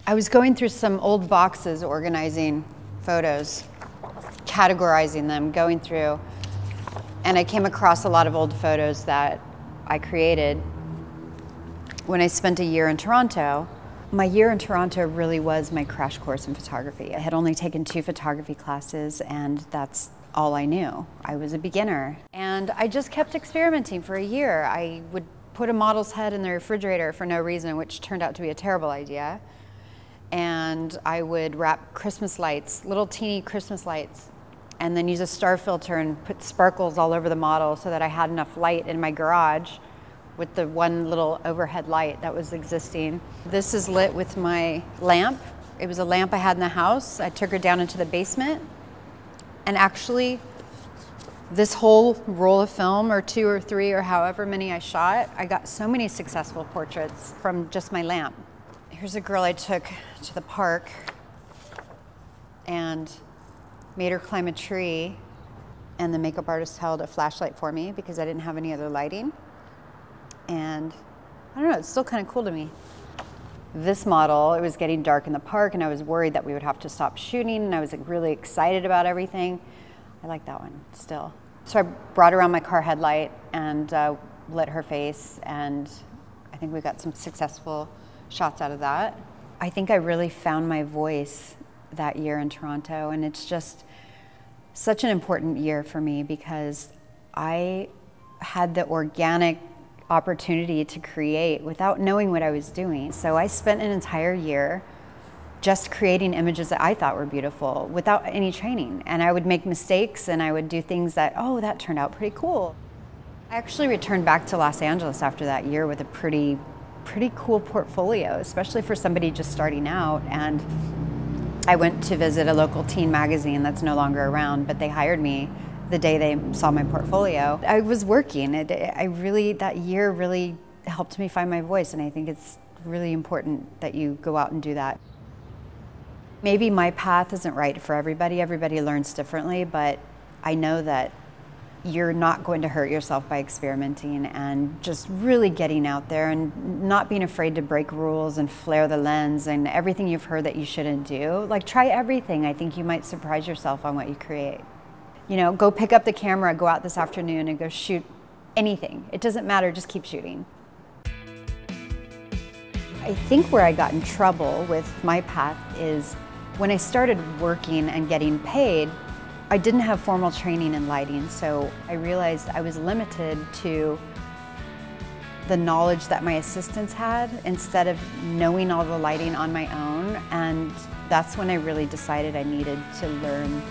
I was going through some old boxes, organizing photos, categorizing them, going through, and I came across a lot of old photos that I created when I spent a year in Toronto. My year in Toronto really was my crash course in photography. I had only taken 2 photography classes, and that's all I knew. I was a beginner. And I just kept experimenting for a year. I would put a model's head in the refrigerator for no reason, which turned out to be a terrible idea. And I would wrap Christmas lights, little teeny Christmas lights, and then use a star filter and put sparkles all over the model so that I had enough light in my garage with the one little overhead light that was existing. This is lit with my lamp. It was a lamp I had in the house. I took her down into the basement, and actually this whole roll of film, or 2 or 3 or however many I shot, I got so many successful portraits from just my lamp. Here's a girl I took to the park and made her climb a tree, and the makeup artist held a flashlight for me because I didn't have any other lighting. And I don't know, it's still kind of cool to me. This model, it was getting dark in the park, and I was worried that we would have to stop shooting, and I was really excited about everything. I like that one still. So I brought around my car headlight and lit her face, and I think we got some successful shots out of that. I think I really found my voice that year in Toronto, and it's just such an important year for me because I had the organic opportunity to create without knowing what I was doing. So I spent an entire year just creating images that I thought were beautiful without any training. And I would make mistakes, and I would do things that, oh, that turned out pretty cool. I actually returned back to Los Angeles after that year with a pretty cool portfolio, especially for somebody just starting out. And I went to visit a local teen magazine that's no longer around, but they hired me the day they saw my portfolio. I was working. That year really helped me find my voice, and I think it's really important that you go out and do that. Maybe my path isn't right for everybody. Everybody learns differently, but I know that you're not going to hurt yourself by experimenting and just really getting out there and not being afraid to break rules and flare the lens and everything you've heard that you shouldn't do. Like, try everything. I think you might surprise yourself on what you create. You know, go pick up the camera, go out this afternoon and go shoot anything. It doesn't matter, just keep shooting. I think where I got in trouble with my path is when I started working and getting paid, I didn't have formal training in lighting, so I realized I was limited to the knowledge that my assistants had instead of knowing all the lighting on my own, and that's when I really decided I needed to learn